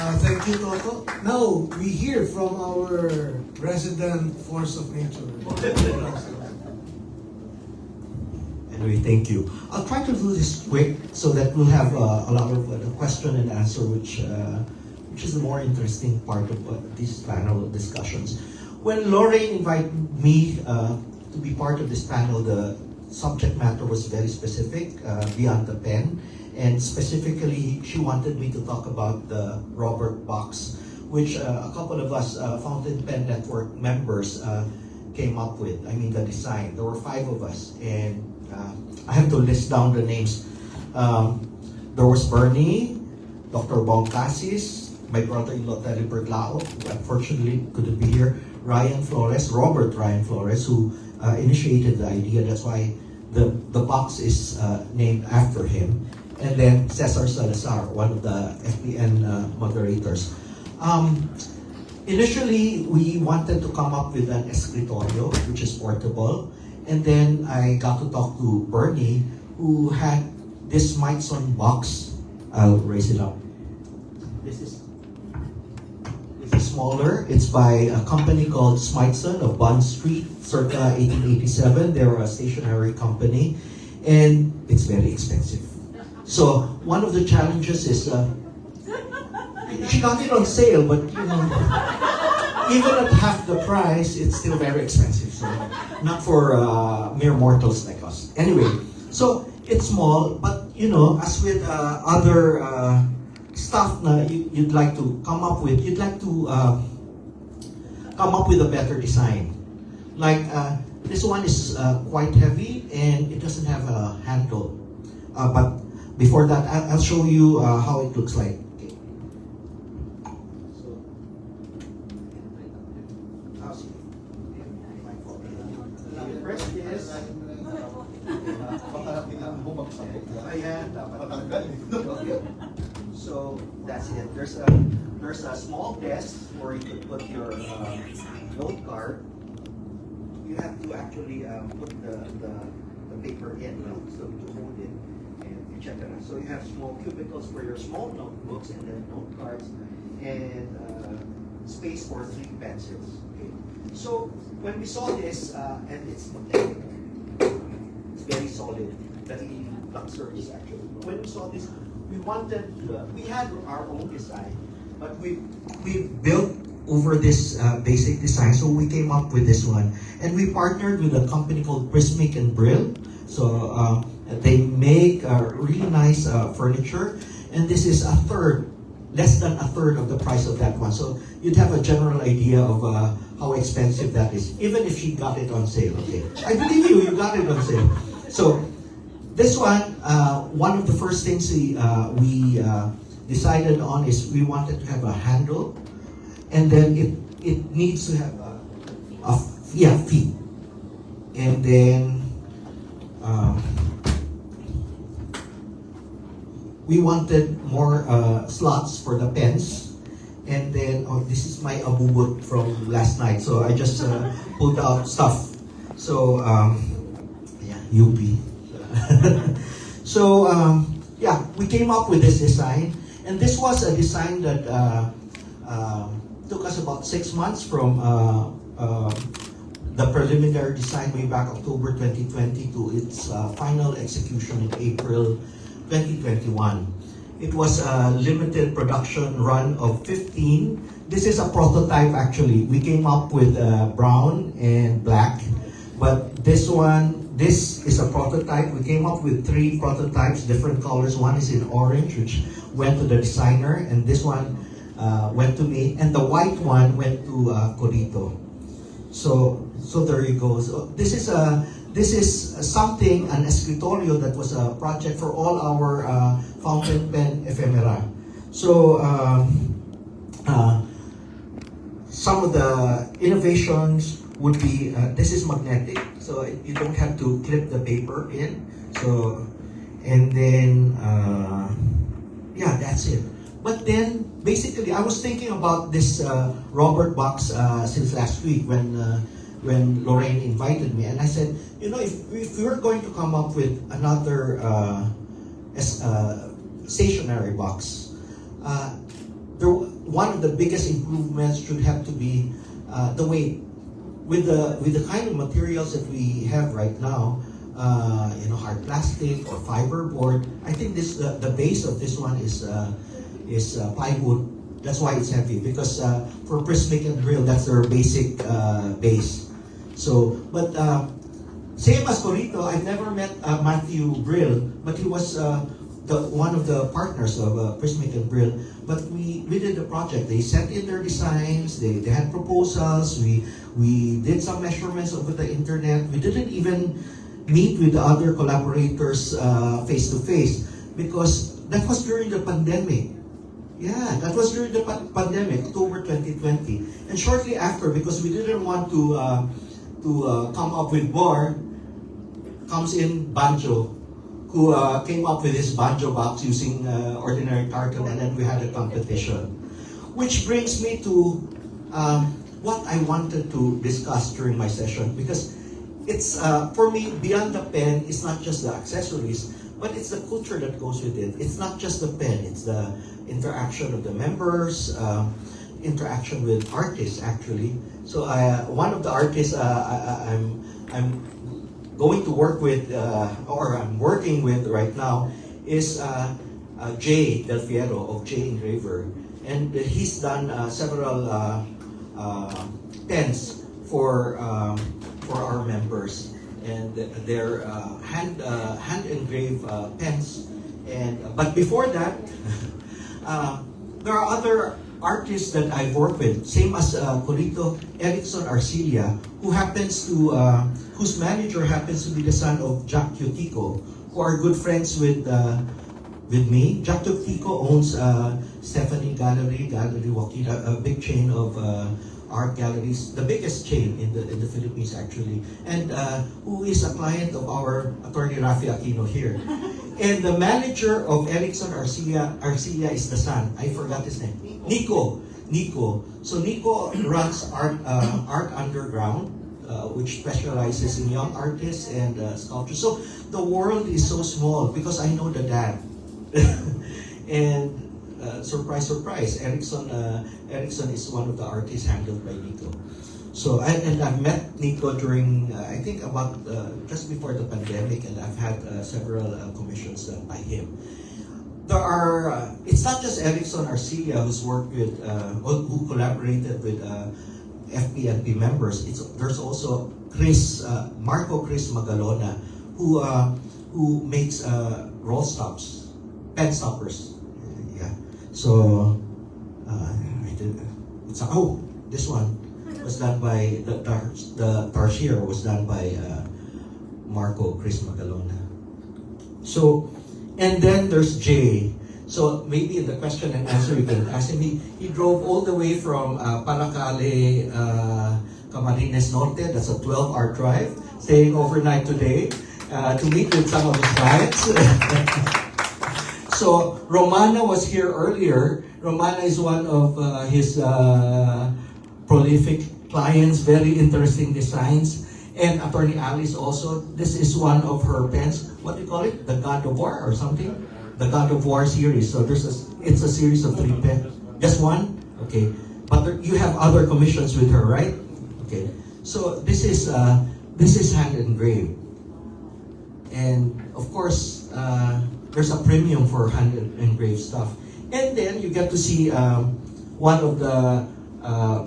Thank you, Toto. Now, we hear from our resident force of nature. Anyway, thank you. I'll try to do this quick so that we'll have a lot of question and answer, which is the more interesting part of these panel discussions. When Lorraine invited me to be part of this panel, the subject matter was very specific, beyond the pen. And specifically, she wanted me to talk about the Robert Box, which a couple of us Fountain Pen Network members came up with. I mean, the design. There were 5 of us, and I have to list down the names. There was Bernie, Dr. Bongcasis, my brother-in-law Terry Berglao, who unfortunately couldn't be here, Robert Ryan Flores, who initiated the idea. That's why the box is named after him. And then Cesar Salazar, one of the FPN moderators. Initially, we wanted to come up with an escritorio, which is portable. And then I got to talk to Bernie, who had this Smithson box. I'll raise it up. This is smaller. It's by a company called Smithson of Bond Street, circa 1887. They're a stationery company, and it's very expensive. So one of the challenges is she got it on sale, but you know, even at half the price, it's still very expensive. So not for mere mortals like us. Anyway, so it's small, but you know, as with other stuff na you'd like to come up with, you'd like to come up with a better design. Like this one is quite heavy and it doesn't have a handle. But before that, I'll show you how it looks like. Okay. Press this. So that's it. There's a small desk where you could put your note card. You have to actually put the paper in, so to hold it and you check it out. So you have small cubicles for your small notebooks and then note cards and space for 3 pencils. Okay. So when we saw this, and it's magnetic, it's very solid. The Luxor is actually. When we saw this, we wanted, we had our own design, but we built over this basic design, so we came up with this one. And we partnered with a company called Prismic and Brill. So they make really nice furniture, and this is less than a third of the price of that one. So you'd have a general idea of how expensive that is, even if you got it on sale. Okay, I believe you got it on sale. So this one of the first things we decided on is we wanted to have a handle, and then it needs to have feet, and then we wanted more slots for the pens, and then this is my abubot from last night, so I just pulled out stuff. So UP. So we came up with this design, and this was a design that took us about 6 months from the preliminary design way back October 2020 to its final execution in April 2021. It was a limited production run of 15. This is a prototype actually. We came up with brown and black, but this is a prototype. We came up with 3 prototypes, different colors. One is in orange, which went to the designer, and this one went to me, and the white one went to Corito. So there you go. So this is something, an escritorio that was a project for all our fountain pen ephemera. So some of the innovations would be, this is magnetic, so you don't have to clip the paper in. So, and then, that's it. But then, basically, I was thinking about this Robert Box since last week when Lorraine invited me, and I said, you know, if we're going to come up with another stationery box, one of the biggest improvements should have to be the weight. With the kind of materials that we have right now, hard plastic or fiberboard, I think the base of this one is plywood. That's why it's heavy, because for prismic and drill, that's their basic base. So, but same as Corito, I've never met Matthew Brill, but he was one of the partners of Prismic and Brill. But we did the project. They sent in their designs. They had proposals. We did some measurements over the internet. We didn't even meet with the other collaborators face to face, because that was during the pandemic. Yeah, that was during the pandemic, October 2020. And shortly after, because we didn't want to come up with more, comes in Banjo, who came up with his Banjo box using ordinary carton, and then we had a competition. Which brings me to what I wanted to discuss during my session, because it's, for me, beyond the pen, it's not just the accessories, but it's the culture that goes with it. It's not just the pen, it's the interaction of the members, interaction with artists, actually. So one of the artists I'm going to work with, or I'm working with right now, is Jay Del Fiero of Jay Engraver. And he's done several pens for our members. And they're hand engraved pens. But before that, there are other artists that I've worked with, same as Corito, Erickson Arcilia, whose manager happens to be the son of Jack Cutico, who are good friends with me. Jack Cutico owns Stephanie Gallery Joaquin, a big chain of art galleries, the biggest chain in the Philippines, actually, and who is a client of our attorney Rafi Aquino here. And the manager of Erickson Arcilia is the son. I forgot his name. Nico. So Nico runs Art Underground, which specializes in young artists and sculptures. So the world is so small because I know the dad. And surprise, Erickson is one of the artists handled by Nico. So and I've met Nico during I think about just before the pandemic, and I've had several commissions done by him. There are it's not just Erickson Arcilia who's worked with who collaborated with FPNP members. There's also Marco Chris Magalona, who makes roll stops, pen stoppers. Yeah. So I did. This one was done by the Tarsier was done by Marco Chris Magalona. So, and then there's Jay. So maybe in the question and answer you can ask him. He drove all the way from Paracale, Camarines Norte. That's a 12-hour drive, staying overnight today to meet with some of his clients. So Romana was here earlier. Romana is one of his prolific clients, very interesting designs. And Attorney Alice also, this is one of her pens. What do you call it? The God of War or something? The God of War series. So it's a series of 3 pens. Just one? Okay. But you have other commissions with her, right? Okay. So this is hand engraved. And of course, there's a premium for hand engraved stuff. And then you get to see one of the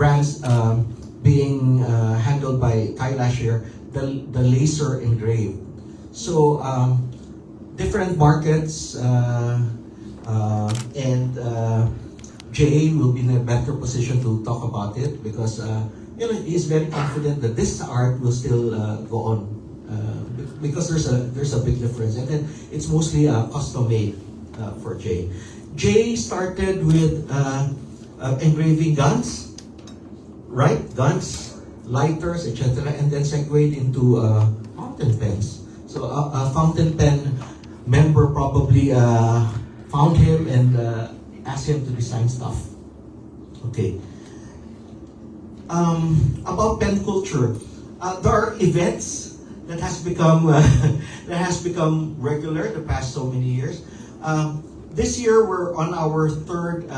brands being handled by Kailash here, the laser engraved. So different markets, and Jay will be in a better position to talk about it because he's very confident that this art will still go on because there's a big difference, and then it's mostly custom made for Jay. Jay started with engraving guns. Right, guns, lighters, etc., and then segued into fountain pens. So a fountain pen member probably found him and asked him to design stuff. Okay. About pen culture, there are events that has become regular the past so many years. this year we're on our third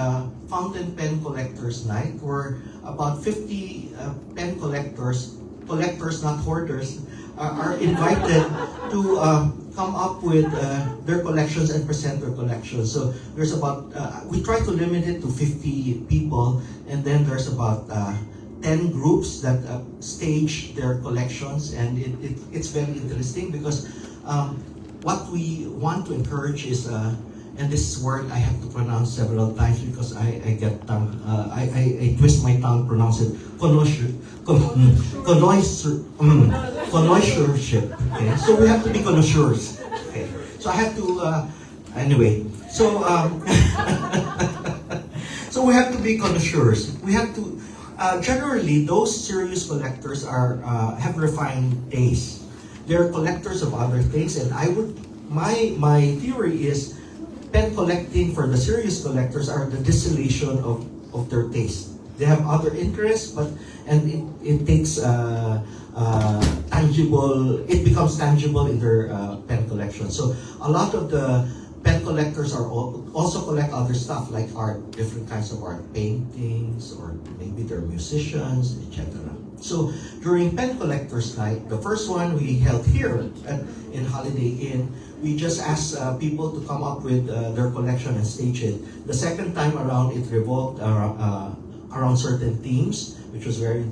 fountain pen collectors night, where about 50 pen collectors, not hoarders, are invited to come up with their collections and present their collections. So there's about, we try to limit it to 50 people, and then there's about 10 groups that stage their collections, and it's very interesting because what we want to encourage is, and this word I have to pronounce several times because I get tongue, I twist my tongue, pronounce it, connoisseurship. Okay, so we have to be connoisseurs. Okay, so I have to, anyway, so so we have to be connoisseurs. We have to, generally, those serious collectors have refined taste. They're collectors of other things, and my theory is, pen collecting for the serious collectors are the distillation of their taste. They have other interests, and it takes tangible. It becomes tangible in their pen collection. So a lot of the pen collectors are also collect other stuff like art, different kinds of art, paintings, or maybe they're musicians, etc. So during Pen Collectors Night, the first one we held here in Holiday Inn, we just asked people to come up with their collection and stage it. The second time around, it revolved around certain themes, which was very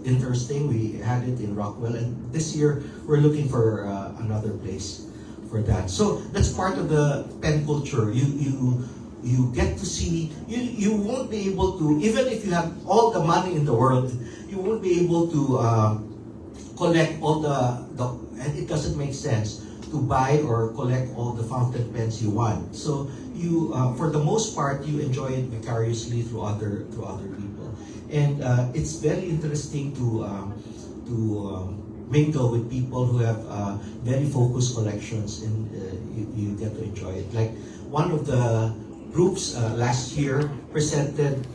interesting. We had it in Rockwell, and this year we're looking for another place for that. So that's part of the pen culture. You get to see, you won't be able to, even if you have all the money in the world, you won't be able to collect all and it doesn't make sense to buy or collect all the fountain pens you want. So you, for the most part, you enjoy it vicariously through other people, and it's very interesting to mingle with people who have very focused collections, and you get to enjoy it. Like one of the groups last year presented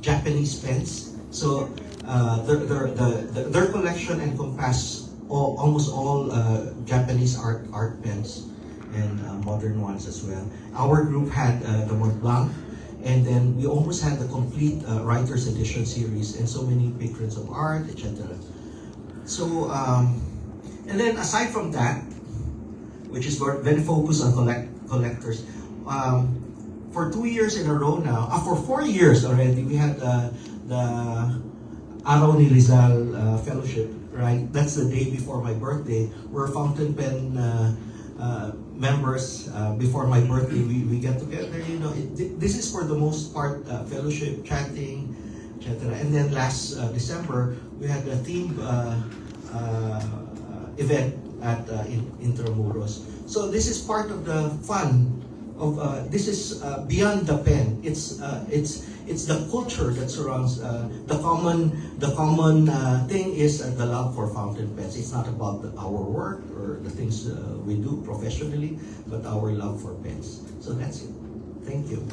Japanese pens. So their collection encompassed almost all Japanese art pens and modern ones as well. Our group had the Mont Blanc, and then we almost had the complete Writer's Edition series, and so many patrons of art, etc. So, and then aside from that, which is very focused on collectors, for 2 years in a row now, for 4 years already, we had the Araw ni Rizal Fellowship, right? That's the day before my birthday. We're fountain pen members. Before my birthday, we get together. You know, this is for the most part fellowship, chatting, etc. And then last December, we had a themed event at Intramuros. So this is part of the fun of this is beyond the pen. It's the culture that surrounds the common thing is the love for fountain pens. It's not about our work or the things we do professionally, but our love for pens. So that's it. Thank you.